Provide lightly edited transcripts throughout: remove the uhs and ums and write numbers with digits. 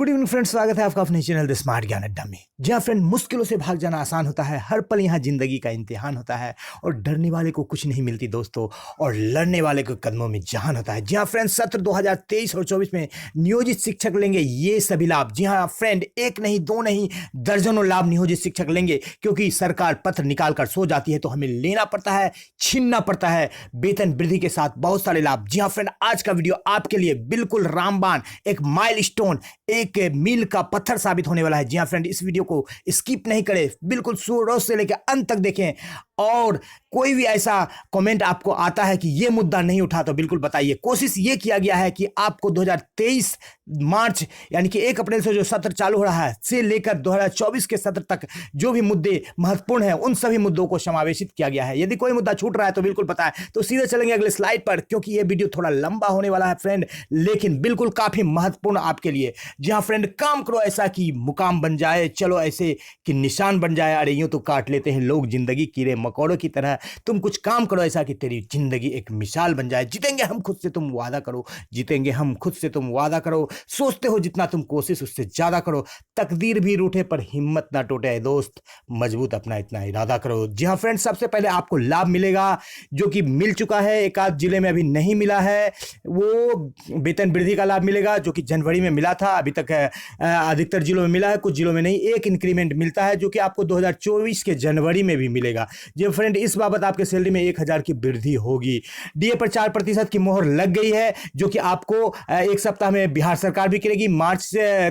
Good evening friends, स्वागत है आपका अपने चैनल द स्मार्ट ज्ञान अड्डा में। जी हाँ फ्रेंड, मुश्किलों से भाग जाना आसान होता है। हर पल यहाँ जिंदगी का इम्तिहान होता है और डरने वाले को कुछ नहीं मिलती दोस्तों, और लड़ने वाले के कदमों में जान होता है। जी हाँ फ्रेंड्स, सत्र 2023 और 24 में नियोजित शिक्षक लेंगे ये सभी लाभ। जी हाँ फ्रेंड, एक नहीं दो नहीं दर्जनों लाभ नियोजित शिक्षक लेंगे, क्योंकि सरकार पत्र निकाल कर सो जाती है तो हमें लेना पड़ता है, छीनना पड़ता है वेतन वृद्धि के साथ बहुत सारे लाभ। जी हाँ फ्रेंड, आज का वीडियो आपके लिए बिल्कुल रामबाण, एक माइलस्टोन, एक मील का पत्थर साबित होने वाला है। जी हाँ फ्रेंड, इस वीडियो को स्किप नहीं करें, बिल्कुल शुरू से लेकर अंत तक देखें। और कोई भी ऐसा कमेंट आपको आता है कि ये मुद्दा नहीं उठा तो बिल्कुल बताइए। कोशिश ये किया गया है कि आपको 2023 मार्च यानी कि 1 अप्रैल से जो सत्र चालू हो रहा है से लेकर 2024 के सत्र तक जो भी मुद्दे महत्वपूर्ण हैं उन सभी मुद्दों को समावेशित किया गया है। यदि कोई मुद्दा छूट रहा है तो बिल्कुल बताएं। तो सीधे चलेंगे अगले स्लाइड पर, क्योंकि ये वीडियो थोड़ा लंबा होने वाला है फ्रेंड, लेकिन बिल्कुल काफी महत्वपूर्ण आपके लिए। जी हाँ फ्रेंड, काम करो ऐसा कि मुकाम बन जाए, चलो ऐसे कि निशान बन जाए। अरे यूं तो काट लेते हैं लोग जिंदगी कीड़े मकोड़ों की तरह, तुम कुछ काम करो ऐसा कि तेरी जिंदगी एक मिसाल बन जाए। जीतेंगे हम खुद से, तुम वादा करो। जीतेंगे हम खुद से, तुम वादा करो। सोचते हो जितना तुम कोशिश उससे ज्यादा करो। तकदीर भी रूठे पर हिम्मत ना टूटे दोस्त, मजबूत अपना इतना इरादा करो। जी हाँ फ्रेंड, सबसे पहले आपको लाभ मिलेगा जो कि मिल चुका है, एक आध जिले में अभी नहीं मिला है, वो वेतन वृद्धि का लाभ मिलेगा जो कि जनवरी में मिला था। अभी तक अधिकतर जिलों में मिला है, कुछ जिलों में नहीं। एक इंक्रीमेंट मिलता है जो कि आपको 2024 के जनवरी में भी मिलेगा। जी फ्रेंड, इस बाबत आपके सैलरी में 1000 की वृद्धि होगी। डीए पर 4% की मोहर लग गई है जो कि आपको एक सप्ताह में बिहार सरकार भी करेगी। मार्च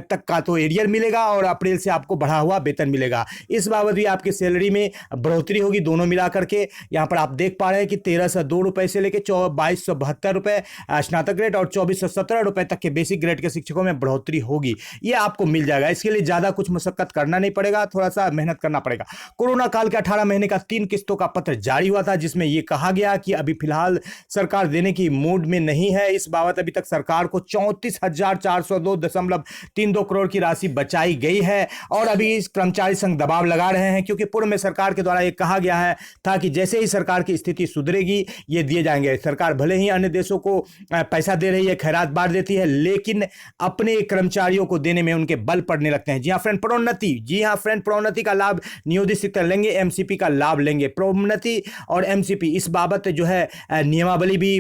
तक का तो एरियर मिलेगा और अप्रैल से आपको बढ़ा हुआ वेतन मिलेगा। इस बाबत भी आपकी सैलरी में बढ़ोतरी होगी, दोनों मिला करके। यहाँ पर आप देख पा रहे हैं कि 1302 रुपए से लेकर 2272 रुपए स्नातक ग्रेड और 2417 रुपए तक के बेसिक ग्रेड के शिक्षकों में बढ़ोतरी होगी। ये आपको मिल जाएगा। इसके लिए ज्यादा कुछ मशक्कत करना नहीं पड़ेगा, थोड़ा सा मेहनत करना पड़ेगा। कोरोना काल के 18 महीने का 3 किस्तों का पत्र जारी हुआ था, जिसमें यह कहा गया कि अभी फिलहाल सरकार देने की मूड में नहीं है। इस बाबत अभी तक सरकार को 34,402.32 करोड़ की राशि बचाई गई है। और अभी इस कर्मचारी संघ दबाव लगा रहे हैं, क्योंकि पूर्व में सरकार के द्वारा यह कहा गया है था कि जैसे ही सरकार की स्थिति सुधरेगी ये दिए जाएंगे। सरकार भले ही अन्य देशों को पैसा दे रही है, खैरात बांट देती है, लेकिन अपने कर्मचारियों को देने में उनके बल पड़ने लगते हैं। जी हाँ फ्रेंड, प्रोन्नति। जी हाँ फ्रेंड, प्रोन्नति का लाभ नियोजित शिक्षक लेंगे, एमसीपी का लाभ लेंगे। प्रोन्नति और एमसीपी इस बाबत जो है नियमावली भी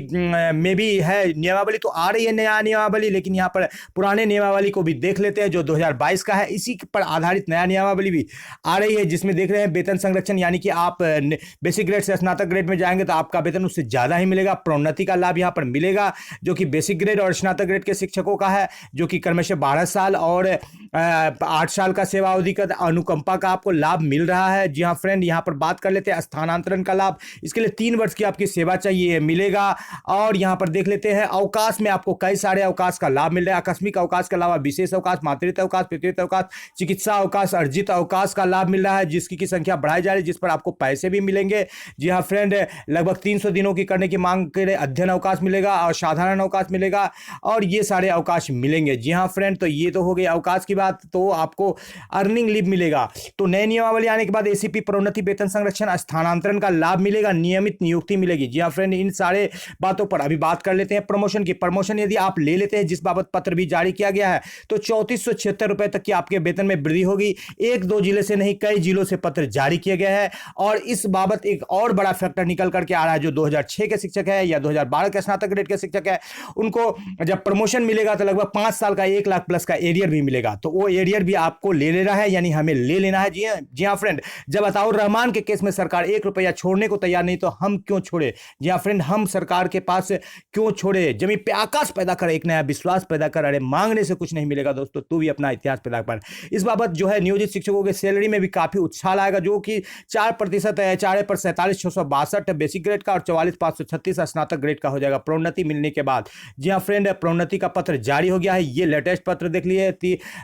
में भी है। नियमावली तो आ रही है, नया नियमावली, लेकिन यहाँ पर पुराने नियमावली को भी देख लेते हैं जो 2022 का है। इसी पर आधारित नया नियमावली भी आ रही है, जिसमें देख रहे हैं वेतन संरक्षण, यानी कि आप बेसिक ग्रेड से स्नातक ग्रेड में जाएंगे तो आपका वेतन उससे ज्यादा ही मिलेगा। प्रोन्नति का लाभ यहाँ पर मिलेगा जो कि बेसिक ग्रेड और स्नातक ग्रेड के शिक्षकों का है, जो कि क्रमशः 12 साल और 8 साल का सेवा अवधि का अनुकंपा का आपको लाभ मिल रहा है। जी हाँ फ्रेंड, यहाँ पर बात कर लेते हैं स्थानांतरण का लाभ। इसके लिए 3 वर्ष की आपकी सेवा चाहिए, मिलेगा। और यहाँ पर देख लेते हैं अवकाश में आपको कई सारे अवकाश का लाभ मिल रहा है। आकस्मिक अवकाश के अलावा विशेष अवकाश, मातृत्व अवकाश, पितृत्व अवकाश, चिकित्सा अवकाश, अर्जित अवकाश का लाभ मिल रहा है, जिसकी संख्या बढ़ाई जा रही है, जिस पर आपको पैसे भी मिलेंगे। जी हाँ फ्रेंड, लगभग 300 दिनों की करने की मांग के अध्ययन अवकाश मिलेगा और साधारण अवकाश मिलेगा, और ये सारे अवकाश मिलेंगे। जी हाँ फ्रेंड, तो ये तो हो गई अवकाश की बात। तो आपको अर्निंग लीव मिलेगा। तो नए नियमावली आने के बाद एसीपी, प्रोन्नति, वेतन संरक्षण, स्थानांतरण का लाभ मिलेगा, नियमित नियुक्ति मिलेगी। जी हाँ फ्रेंड, इन सारे बातों पर अभी बात कर लेते हैं प्रमोशन की। प्रमोशन यदि आप ले लेते हैं, जिस बाबत पत्र भी जारी किया गया है, तो 3476 रुपए तक की आपके वेतन में वृद्धि होगी। 1-2 जिले से नहीं, कई जिलों से पत्र जारी किया गया है। और इस बाबत एक और बड़ा फैक्टर निकल करके आ रहा है, जो 2006 के शिक्षक है या 2012 के स्नातक ग्रेड के शिक्षक है, उनको जब प्रमोशन मिलेगा तो लगभग 5 साल का 1 लाख प्लस का एरियर भी मिलेगा। तो वो एरियर भी आपको ले लेना है, यानी हमें ले लेना है। जी हाँ फ्रेंड, जब अताउर रहमान के केस में सरकार 1 रुपया छोड़ने को तैयार नहीं, तो हम क्यों छोड़े? जी हाँ फ्रेंड, हम सरकार के पास क्यों छोड़े? जमीन पे आकाश पैदा कर, एक नया विश्वास पैदा कर। अरे मांगने से कुछ नहीं मिलेगा दोस्तों, तू भी अपना इतिहास पैदा कर। इस बाबत जो है नियोजित शिक्षकों के सैलरी में भी काफी उछाल आएगा, जो कि 4% है। 4 पर 47,662 बेसिक ग्रेड का और 44,536 स्नातक ग्रेड का हो जाएगा प्रोन्नति मिलने के बाद। जी हाँ फ्रेंड, प्रोन्नति का पत्र जारी हो गया है। ये लेटेस्ट पत्र देख लिए,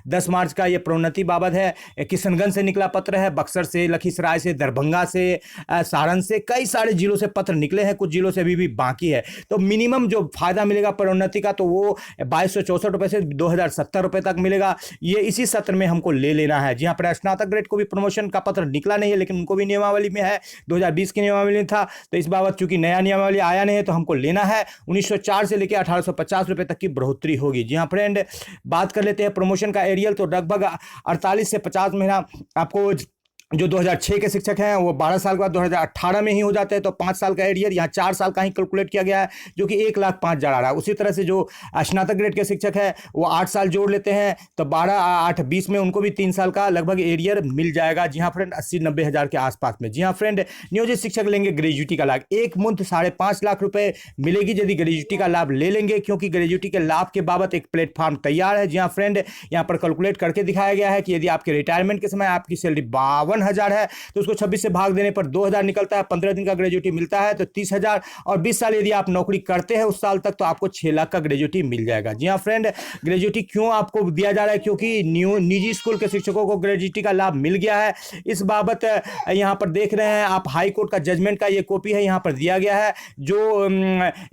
10 मार्च का ये प्रोन्नति बाबत है। किशनगंज से निकला पत्र है, बक्सर से, लखीसराय से, दरभंगा से, सारण से, कई सारे जिलों से पत्र निकले हैं, कुछ जिलों से अभी भी बाकी है। तो मिनिमम जो फायदा मिलेगा प्रोन्नति का, तो वो 2264 रुपए से 2070 रुपए तक मिलेगा। ये इसी सत्र में हमको ले लेना है। जी हाँ, पर स्नातक ग्रेड को भी प्रमोशन का पत्र निकला नहीं है, लेकिन उनको भी नियमावली में है, 2020 की नियमावली में था। तो इस बाबत चूंकि नया नियमावली आया नहीं है, तो हमको लेना है। 1904 से लेकर 1850 रुपए तक की बढ़ोतरी होगी। जी हाँ फ्रेंड, बात कर लेते हैं प्रमोशन का एरियल, तो लगभग 48 से 50 महीना आपको जो 2006 के शिक्षक हैं वो 12 साल के बाद 2018 में ही हो जाते हैं, तो 5 साल का एरियर यहाँ 4 साल का ही कैलकुलेट किया गया है, जो कि 1,05,000 आ रहा है। उसी तरह से जो स्नातक ग्रेड के शिक्षक है वो 8 साल जोड़ लेते हैं, तो 12 8 20 में उनको भी 3 साल का लगभग एरियर मिल जाएगा। जी हाँ फ्रेंड, 80-90 हज़ार के आसपास में। जी हाँ फ्रेंड, नियोजित शिक्षक लेंगे ग्रेजुटी का लाभ, एक मुश्त 5.5 लाख रुपए मिलेगी यदि ग्रेजुटी का लाभ ले लेंगे, क्योंकि ग्रेजुटी के लाभ के बाबत एक प्लेटफॉर्म तैयार है। जी हाँ फ्रेंड, यहाँ पर कैलकुलेट करके दिखाया गया है कि यदि आपके रिटायरमेंट के समय आपकी सैलरी 52,000 है तो उसको 26 से भाग देने पर 2,000 निकलता है, 15 दिन का ग्रेजुटी मिलता है तो 30,000, और 20 साल यदि आप नौकरी करते हैं उस साल तक तो आपको 6 लाख का ग्रेजुटी मिल जाएगा। जी हाँ फ्रेंड, ग्रेजुटी क्यों आपको दिया जा रहा है, क्योंकि निजी स्कूल के शिक्षकों को ग्रेजुटी का लाभ मिल गया है। इस बाबत यहाँ पर देख रहे हैं आप, हाई कोर्ट का जजमेंट का ये कॉपी है, यहाँ पर दिया गया है। जो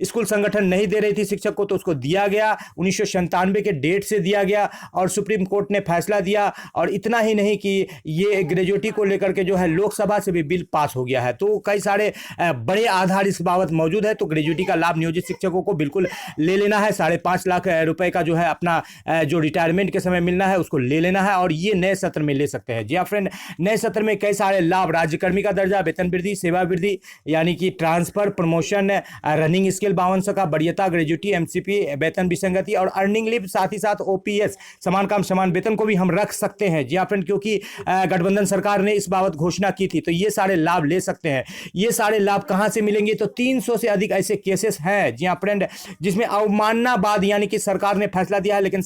स्कूल संगठन नहीं दे रही थी शिक्षक को तो उसको दिया गया, 1997 के डेट से दिया गया और सुप्रीम कोर्ट ने फैसला दिया। और इतना ही नहीं कि ये ग्रेजुटी को लेकर के जो है लोकसभा से भी बिल पास हो गया है, तो कई सारे बड़े आधार इस बाबत मौजूद है। तो ग्रेजुटी का लाभ नियोजित शिक्षकों को बिल्कुल ले लेना है, 5.5 लाख रुपए का जो है अपना जो रिटायरमेंट के समय मिलना है उसको ले लेना है, और ये नए सत्र में ले सकते हैं। जी हाँ फ्रेंड, नए सत्र में कई सारे लाभ, राज्यकर्मी का दर्जा, वेतन वृद्धि, सेवा वृद्धि यानी कि ट्रांसफर, प्रमोशन, रनिंग स्केल 5200 का, वरीयता, ग्रेजुटी, एमसीपी, वेतन विसंगति और अर्निंग लीव, साथ ही साथ ओपीएस, समान काम समान वेतन को भी हम रख सकते हैं। जी हाँ फ्रेंड, क्योंकि गठबंधन सरकार ने इस बाबत घोषणा की थी, तो ये सारे लाभ ले सकते हैं। ये सारे लाभ कहां से मिलेंगे, तो 300 से अधिक ऐसे केसेस हैं जी हाँ फ्रेंड, जिसमें अवमानना बाद यानी कि सरकार ने फैसला दिया है लेकिन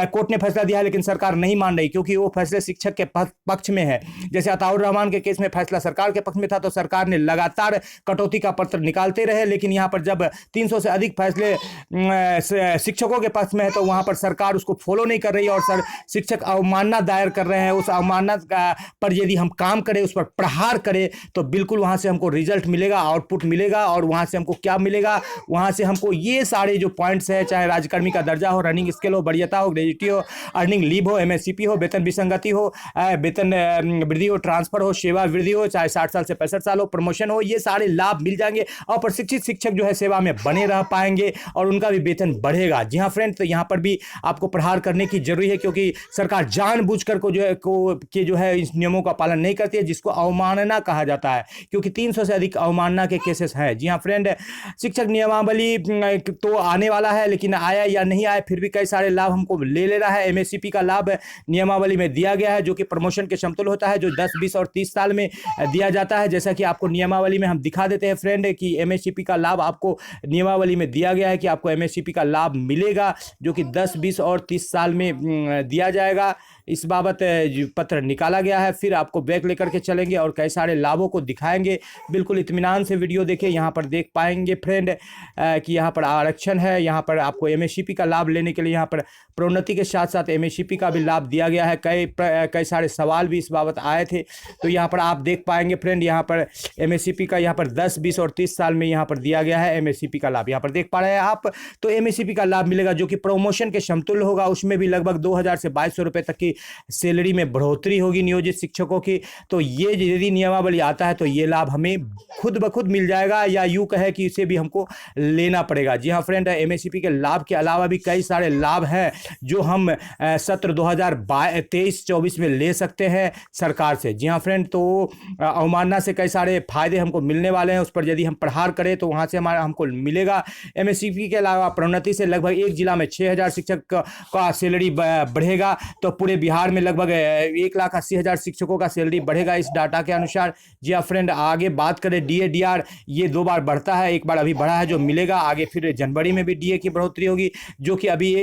कोर्ट ने फैसला दिया है लेकिन सरकार नहीं मान रही, क्योंकि वो फैसले शिक्षक के पक्ष में है। जैसे अताउर रहमान के केस में फैसला सरकार के पक्ष में था, तो सरकार ने लगातार कटौती का पत्र निकालते रहे, लेकिन यहां पर जब 300 से अधिक फैसले शिक्षकों के पक्ष में है तो वहां पर सरकार उसको फॉलो नहीं कर रही, और शिक्षक अवमानना दायर कर रहे हैं। उस अवमानना पर यदि हम काम करें, उस पर प्रहार करें, तो बिल्कुल वहां से हमको रिजल्ट मिलेगा, आउटपुट मिलेगा। और वहां से हमको क्या मिलेगा, वहां से हमको ये सारे जो पॉइंट्स है, चाहे राज्यकर्मी का दर्जा हो, रनिंग स्केल हो, वरीयता हो, ग्रेजुटी हो, अर्निंग लीव हो, एमएससीपी हो, वेतन विसंगति हो, वेतन वृद्धि हो, ट्रांसफर हो, सेवा वृद्धि हो, चाहे 60 साल से 65 साल हो, प्रमोशन हो, ये सारे लाभ मिल जाएंगे और प्रशिक्षित शिक्षक जो है सेवा में बने रह पाएंगे और उनका भी वेतन बढ़ेगा। जी हाँ फ्रेंड, तो यहाँ पर भी आपको प्रहार करने की जरूरी है, क्योंकि सरकार जानबूझकर जो है इस नियमों का पालन नहीं करती है, जिसको अवमानना कहा जाता है, क्योंकि 300 से अधिक अवमानना के केसेस हैं। जी हाँ फ्रेंड, शिक्षक नियमावली तो आने वाला है, लेकिन आया या नहीं आया फिर भी कई सारे लाभ हमको ले लेना है। एमएससीपी का लाभ नियमावली में दिया गया है, जो कि प्रमोशन के समतुल्य होता है, जो 10, 20 और 30 साल में दिया जाता है। जैसा कि आपको नियमावली में हम दिखा देते हैं फ्रेंड कि एमएससीपी का लाभ आपको नियमावली में दिया गया है कि आपको एमएससीपी का लाभ मिलेगा, जो कि 10, 20 और 30 साल में दिया जाएगा। इस बाबत पत्र निकाला गया है। फिर आपको बैक लेकर के चलेंगे और कई सारे लाभों को दिखाएंगे। बिल्कुल इत्मीनान से वीडियो देखें, यहाँ पर देख पाएंगे फ्रेंड कि यहाँ पर आरक्षण है, यहाँ पर आपको एमएससीपी का लाभ लेने के लिए यहाँ पर प्रोन्नति के साथ साथ एमएससीपी का भी लाभ दिया गया है। कई सारे सवाल भी इस बाबत आए थे, तो यहाँ पर आप देख पाएंगे फ्रेंड, यहाँ पर एमएससीपी का यहाँ पर 10, 20 और 30 साल में यहाँ पर दिया गया है एमएससीपी का लाभ। यहाँ पर देख पा रहे हैं आप, तो एमएससीपी का लाभ मिलेगा जो कि प्रमोशन के समतुल्य होगा। उसमें भी लगभग 2,000 से 2,200 रुपये तक की सैलरी में बढ़ोतरी होगी नियोजित शिक्षकों की। तो ये यदि नियमावली आता है तो ये लाभ हमें खुद ब खुद मिल जाएगा, या यूं कहे कि इसे भी हमको लेना पड़ेगा। जी हाँ फ्रेंड, एमएससीपी के लाभ के अलावा भी कई सारे लाभ हैं जो हम सत्र 2023-24 में ले सकते हैं सरकार से। जी हाँ फ्रेंड, तो अवमानना से कई सारे फायदे हमको मिलने वाले हैं, उस पर यदि हम प्रहार करें तो वहाँ से हमको मिलेगा। एमएससीपी के अलावा प्रोन्नति से लगभग एक जिला में 6,000 शिक्षक का सैलरी बढ़ेगा, तो पूरे बिहार में लगभग 1,80,000 शिक्षकों का सैलरी बढ़ेगा इस डाटा के अनुसार। जी हाँ फ्रेंड, आगे बात करें डीए डीआर, ये 2 बार बढ़ता है, एक बार अभी बढ़ा है जो मिलेगा, आगे फिर जनवरी में भी डीए की बढ़ोतरी होगी, जो कि अभी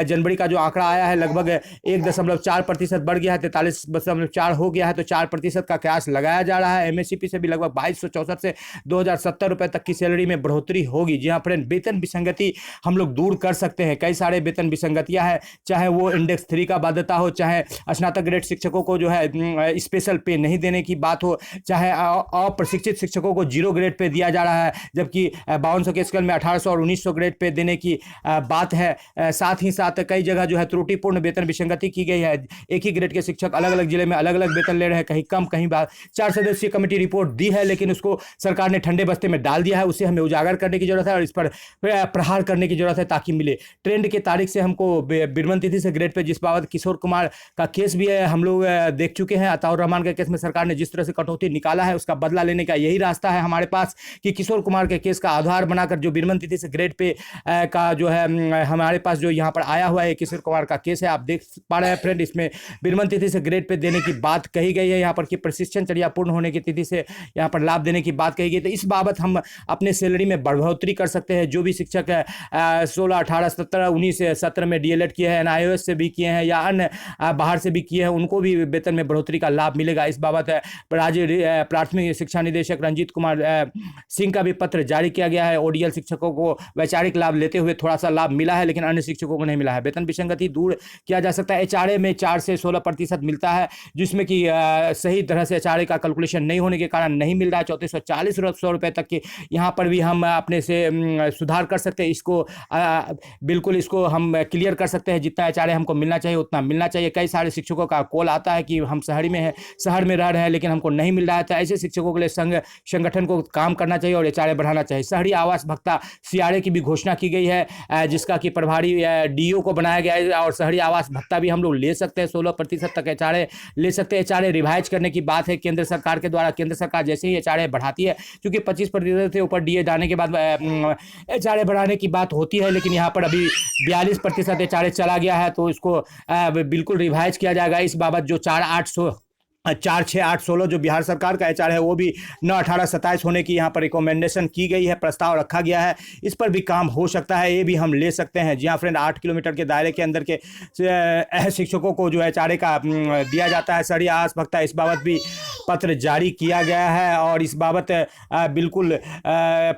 जनवरी का जो आंकड़ा आया है लगभग 1.4% बढ़ गया है, 43.4 हो गया है, तो 4% का कयास लगाया जा रहा है। एमएससीपी से भी लगभग 2264 से 2,070 रुपये तक की सैलरी में बढ़ोतरी होगी। जी हाँ फ्रेंड, वेतन विसंगति हम लोग दूर कर सकते हैं। कई सारे वेतन विसंगतियां हैं, चाहे वो इंडेक्स 3 का बाध्यता हो, चाहे चाहे स्नातक ग्रेड शिक्षकों को जो है स्पेशल पे नहीं देने की बात हो, चाहे अप्रशिक्षित शिक्षकों को 0 ग्रेड पे दिया जा रहा है, जबकि 5200 के स्केल में 1800 और 1900 ग्रेड पे देने की बात है। साथ ही साथ कई जगह जो है त्रुटिपूर्ण वेतन विसंगति की गई है। एक ही ग्रेड के शिक्षक अलग अलग जिले में अलग अलग वेतन ले रहे हैं, कहीं कम कहीं 4 सदस्यीय कमेटी रिपोर्ट दी है, लेकिन उसको सरकार ने ठंडे बस्ते में डाल दिया है। उसे हमें उजागर करने की जरूरत है और इस पर प्रहार करने की जरूरत है ताकि मिले। ट्रेंड की तारीख से हमको बिरमन तिथि से ग्रेड पे जिस बाबत किशोर कुमार का केस भी है, हम लोग देख चुके हैं। अताउर रहमान के केस में सरकार ने जिस तरह से कटौती निकाला है, उसका बदला लेने का यही रास्ता है हमारे पास कि किशोर कुमार के केस का आधार बनाकर जो बिरमन तिथि से ग्रेड पे का जो है हमारे पास जो यहाँ पर आया हुआ है किशोर कुमार का केस है, आप देख पा रहे हैं फ्रेंड। इसमें बिरमन तिथि से ग्रेड पे देने की बात कही गई है, यहाँ पर कि प्रशिक्षण चर्या पूर्ण होने की तिथि से यहाँ पर लाभ देने की बात कही गई। तो इस बाबत हम अपने सैलरी में बढ़ोतरी कर सकते हैं। जो भी शिक्षक है 16, 18, 17, 19, 17 में DLED किए हैं, NIOS से भी किए हैं या अन्य बाहर से भी किए हैं, उनको भी वेतन में बढ़ोतरी का लाभ मिलेगा। इस बाबत राज्य प्राथमिक शिक्षा निदेशक रंजीत कुमार सिंह का भी पत्र जारी किया गया है। ODL शिक्षकों को वैचारिक लाभ लेते हुए थोड़ा सा लाभ मिला है, लेकिन अन्य शिक्षकों को नहीं मिला है। वेतन विसंगति दूर किया जा सकता है। HRA में 4 से 16% मिलता है, जिसमें कि सही तरह से HRA का कैलकुलेशन नहीं होने के कारण नहीं मिल रहा है। 3440 रुपये तक के यहाँ पर भी हम अपने से सुधार कर सकते हैं। इसको बिल्कुल इसको हम क्लियर कर सकते हैं। जितना HRA हमको मिलना चाहिए उतना मिलना चाहिए। कई सारे शिक्षकों का कॉल आता है कि हम शहर में रह रहे हैं लेकिन हमको नहीं मिल रहा है, तो ऐसे शिक्षकों के लिए संगठन को काम करना चाहिए और HRA बढ़ाना चाहिए। शहरी आवास भत्ता CRA की भी घोषणा की गई है, जिसका कि प्रभारी DO को बनाया गया है और शहरी आवास भत्ता भी हम लोग ले सकते हैं। 16% तक HRA ले सकते हैं। HRA रिवाइज करने की बात है केंद्र सरकार के द्वारा। केंद्र सरकार जैसे ही HRA बढ़ाती है, क्योंकि 25% से ऊपर DA जाने के बाद HRA बढ़ाने की बात होती है, लेकिन यहाँ पर अभी 42% HRA चला गया है, तो इसको बिल्कुल रिवाइज किया जाएगा। इस बाबत जो 4-6-8-16 जो बिहार सरकार का HRA है वो भी 9-18-27 होने की यहाँ पर रिकमेंडेशन की गई है, प्रस्ताव रखा गया है। इस पर भी काम हो सकता है, ये भी हम ले सकते हैं। जी हाँ फ्रेंड, 8 किलोमीटर के दायरे के अंदर के शिक्षकों को जो HRA का दिया जाता है शहरी आवास भत्ता, इस बाबत भी पत्र जारी किया गया है और इस बाबत बिल्कुल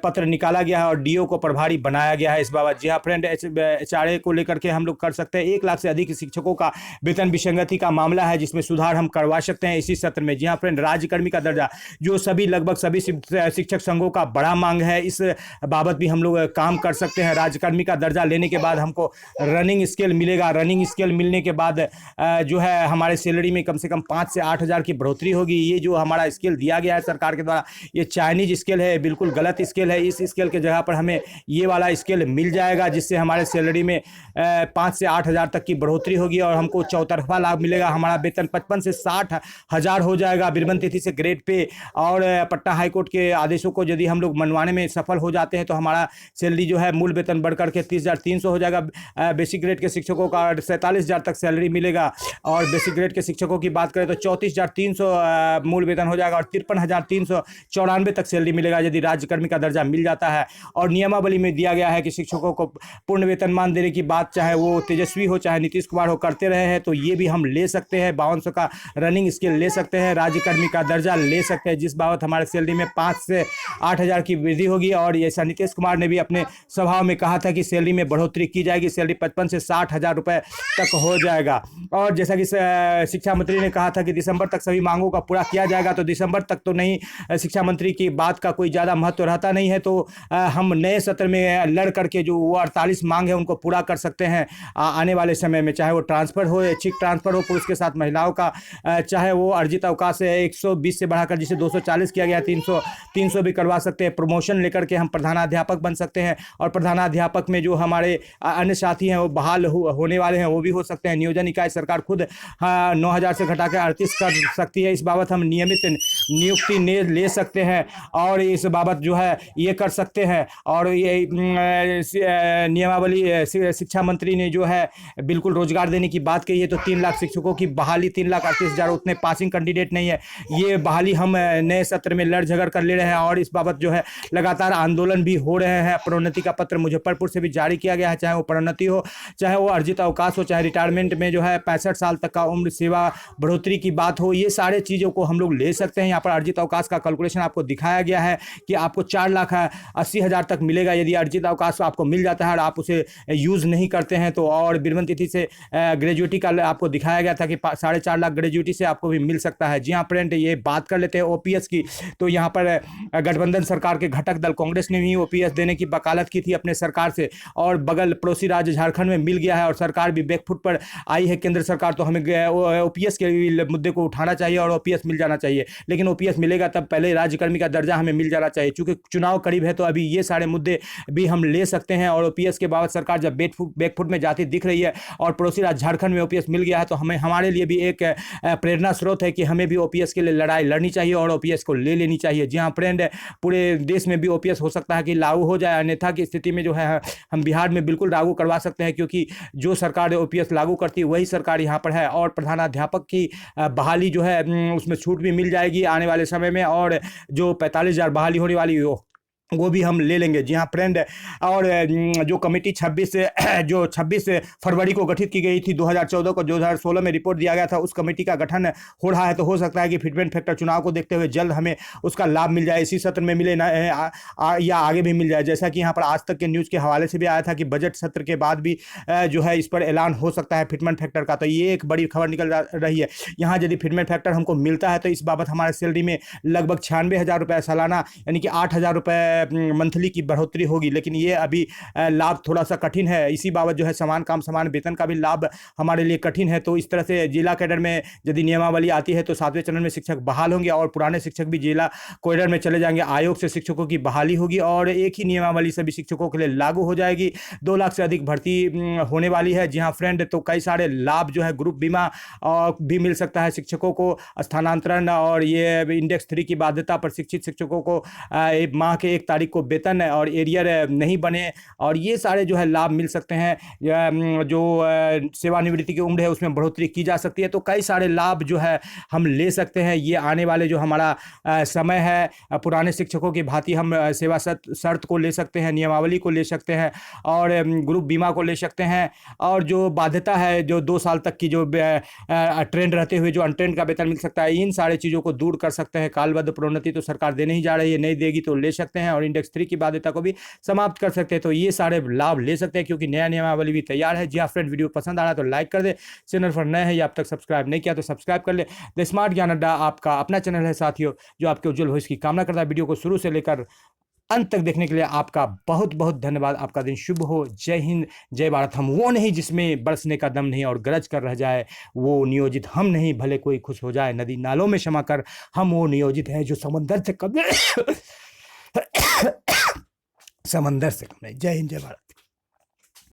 पत्र निकाला गया है और DO को प्रभारी बनाया गया है इस बाबत। जी हाँ फ्रेंड, HRA को लेकर के हम लोग कर सकते हैं। 1 लाख से अधिक शिक्षकों का वेतन विसंगति का मामला है, जिसमें सुधार हम करवा सकते हैं इसी सत्र में। जी हाँ फ्रेंड, राज्यकर्मी का दर्जा जो लगभग सभी शिक्षक संघों का बड़ा मांग है, इस बाबत भी हम लोग काम कर सकते हैं। राज्यकर्मी का दर्जा लेने के बाद हमको रनिंग स्केल मिलेगा। रनिंग स्केल मिलने के बाद जो है हमारे सैलरी में कम से कम 5 से 8 हज़ार की बढ़ोतरी होगी। ये जो हमारा स्केल दिया गया है सरकार के द्वारा, ये चाइनीज स्केल है, बिल्कुल गलत स्केल है। इस स्केल के जगह पर हमें ये वाला स्केल मिल जाएगा, जिससे हमारे सैलरी में 5 से 8 हज़ार तक की बढ़ोतरी होगी और हमको चौतरफा लाभ मिलेगा। हमारा वेतन 55 से 60 हज़ार हो जाएगा बिरमन तिथि से ग्रेड पे। और पटना हाईकोर्ट के आदेशों को यदि हम लोग मनवाने में सफल हो जाते हैं तो हमारा सैलरी जो है मूल वेतन बढ़कर के 30,300 हो जाएगा। बेसिक ग्रेड के शिक्षकों का 47,000 तक सैलरी मिलेगा और बेसिक ग्रेड के शिक्षकों की बात करें तो 34,300 मूल वेतन हो जाएगा और 53,394 तक सैलरी मिलेगा यदि राज्यकर्मी का दर्जा मिल जाता है। और नियमावली में दिया गया है कि शिक्षकों को पूर्ण वेतनमान देने की बात चाहे वो तेजस्वी हो चाहे नीतीश कुमार हो करते रहे हैं, तो ये भी हम ले सकते हैं। 5200 का रनिंग स्केल ले सकते हैं, राज्यकर्मी का दर्जा ले सकते हैं, जिस बाबत हमारे सैलरी में 5 से 8 हज़ार की वृद्धि होगी। और ऐसा नीतीश कुमार ने भी अपने सभा में कहा था कि सैलरी में बढ़ोतरी की जाएगी, सैलरी 55 से 60 हज़ार रुपये तक हो जाएगा। और जैसा कि शिक्षा मंत्री ने कहा था कि दिसंबर तक सभी मांगों का पूरा किया जाएगा, तो दिसंबर तक तो नहीं, शिक्षा मंत्री की बात का कोई ज़्यादा महत्व रहता नहीं है, तो हम नए सत्र में लड़ करके जो वो 48 मांग है उनको पूरा कर सकते हैं आने वाले समय में। चाहे वो ट्रांसफ़र हो, ऐच्छिक ट्रांसफ़र हो पुरुष के साथ महिलाओं का, चाहे वो अर्जित अवकाश है 120 से बढ़ाकर जिसे 240 किया गया, 300 भी करवा सकते हैं। प्रमोशन लेकर के हम प्रधानाध्यापक बन सकते हैं और प्रधानाध्यापक में जो हमारे अन्य साथी हैं वो बहाल होने वाले हैं, वो भी हो सकते हैं। नियोजन इकाई सरकार खुद 9,000 से घटाकर 38 कर सकती है, इस बाबत हम नियमित नियुक्ति ले सकते हैं और इस बाबत जो है ये कर सकते हैं। और ये नियमावली शिक्षा मंत्री ने जो है बिल्कुल रोजगार देने की बात कही है, तो 3 लाख शिक्षकों की बहाली, 3,38,000 उतने पासिंग कैंडिडेट नहीं है, ये बहाली हम नए सत्र में लड़ झगड़ कर ले रहे हैं और इस बाबत जो है लगातार आंदोलन भी हो रहे हैं। प्रोन्नति का पत्र मुजफ्फरपुर से भी जारी किया गया है, चाहे वो प्रोन्नति हो, चाहे वो अर्जित अवकाश हो, चाहे रिटायरमेंट में जो है 65 साल तक का उम्र सेवा बढ़ोतरी की बात हो, ये सारे चीज़ों को हम हम लोग ले सकते हैं। यहाँ पर अर्जित अवकाश का कैलकुलेशन आपको दिखाया गया है कि आपको 4,80,000 तक मिलेगा यदि अर्जित अवकाश आपको मिल जाता है और आप उसे यूज़ नहीं करते हैं तो। और बीरबल तिथि से ग्रेजुएटी का आपको दिखाया गया था कि 4.5 लाख ग्रेजुएटी से आपको भी मिल सकता है। जी हाँ फ्रेंड, ये बात कर लेते हैं ओपीएस की। तो यहाँ पर गठबंधन सरकार के घटक दल कांग्रेस ने भी ओपीएस देने की वकालत की थी अपने सरकार से, और बगल पड़ोसी राज्य झारखंड में मिल गया है और सरकार भी बैकफुट पर आई है केंद्र सरकार। तो हमें ओपीएस के मुद्दे को उठाना चाहिए और ओपीएस मिल जाना चाहिए। लेकिन ओपीएस मिलेगा तब पहले राज्यकर्मी का दर्जा हमें मिल जाना चाहिए। चूंकि चुनाव करीब है तो अभी ये सारे मुद्दे भी हम ले सकते हैं। और ओपीएस के बाबत सरकार जब बैकफुट में जाती दिख रही है और पड़ोसी राज्य झारखंड में ओपीएस मिल गया है तो हमारे लिए भी एक प्रेरणा स्रोत है कि हमें भी ओपीएस के लिए लड़ाई लड़नी चाहिए और ओपीएस को ले लेनी चाहिए। जी हाँ फ्रेंड, पूरे देश में भी ओपीएस हो सकता है कि लागू हो जाए, अन्यथा की स्थिति में जो है हम बिहार में बिल्कुल लागू करवा सकते हैं, क्योंकि जो सरकार ओपीएस लागू करती है वही सरकार यहाँ पर है। और प्रधानाध्यापक की बहाली जो है उसमें छूट भी मिल जाएगी आने वाले समय में, और जो 45,000 बहाली होने वाली वो भी हम ले लेंगे। जी हाँ फ्रेंड, और जो कमेटी 26 फरवरी को गठित की गई थी 2014 को, 2016 में रिपोर्ट दिया गया था, उस कमेटी का गठन हो रहा है। तो हो सकता है कि फिटमेंट फैक्टर चुनाव को देखते हुए जल्द हमें उसका लाभ मिल जाए, इसी सत्र में मिले ना या आगे भी मिल जाए। जैसा कि यहाँ पर आज तक के न्यूज़ के हवाले से भी आया था कि बजट सत्र के बाद भी जो है इस पर ऐलान हो सकता है फिटमेंट फैक्टर का। तो ये एक बड़ी खबर निकल रही है। यहाँ यदि फिटमेंट फैक्टर हमको मिलता है तो इस बाबत हमारे सैलरी में लगभग 96,000 रुपये सालाना यानी कि 8,000 रुपये मंथली की बढ़ोतरी होगी। लेकिन ये अभी लाभ थोड़ा सा कठिन है। इसी बाबत जो है समान काम समान वेतन का भी लाभ हमारे लिए कठिन है। तो इस तरह से जिला कैडर में यदि नियमावली आती है तो 7वें चरण में शिक्षक बहाल होंगे और पुराने शिक्षक भी जिला कैडर में चले जाएंगे। आयोग से शिक्षकों की बहाली होगी और एक ही नियमावली सभी शिक्षकों के लिए लागू हो जाएगी। 2 लाख से अधिक भर्ती होने वाली है। जी हाँ फ्रेंड, तो कई सारे लाभ जो है ग्रुप बीमा भी मिल सकता है शिक्षकों को, स्थानांतरण और ये इंडेक्स 3 की बाध्यता पर शिक्षित शिक्षकों को माह के 1 तारीख को वेतन और एरियर नहीं बने, और ये सारे जो है लाभ मिल सकते हैं। जो सेवानिवृत्ति की उम्र है उसमें बढ़ोतरी की जा सकती है। तो कई सारे लाभ जो है हम ले सकते हैं। ये आने वाले जो हमारा समय है, पुराने शिक्षकों की भांति हम सेवा शर्त को ले सकते हैं, नियमावली को ले सकते हैं और ग्रुप बीमा को ले सकते हैं। और जो बाध्यता है, जो 2 साल तक की जो ट्रेंड रहते हुए जो अनट्रेंड का वेतन मिल सकता है, इन सारे चीज़ों को दूर कर सकते हैं। कालबद्ध प्रोन्नति तो सरकार देने ही जा रही है, नहीं देगी तो ले सकते हैं, और इंडेक्स 3 की बाध्यता को भी समाप्त कर सकते हैं। तो ये सारे लाभ ले सकते हैं क्योंकि नया नियमावली भी तैयार है। जी हाँ फ्रेंड, वीडियो पसंद आ रहा है तो लाइक कर दे, चैनल पर नए हैं या अब तक सब्सक्राइब नहीं किया तो सब्सक्राइब कर ले। द स्मार्ट ज्ञान अड्डा आपका अपना चैनल है साथियों, जो आपके उज्जवल भविष्य की कामना करता है। वीडियो को शुरू से लेकर अंत तक देखने के लिए आपका बहुत बहुत धन्यवाद। आपका दिन शुभ हो। जय हिंद, जय भारत। हम वो नहीं जिसमें बरसने का दम नहीं और गरज कर रह जाए, वो नियोजित हम नहीं भले कोई खुश हो जाए। नदी नालों में क्षमा कर, हम वो नियोजित हैं जो समंदर से कम समंदर से कम नहीं। जय हिंद, जय भारत।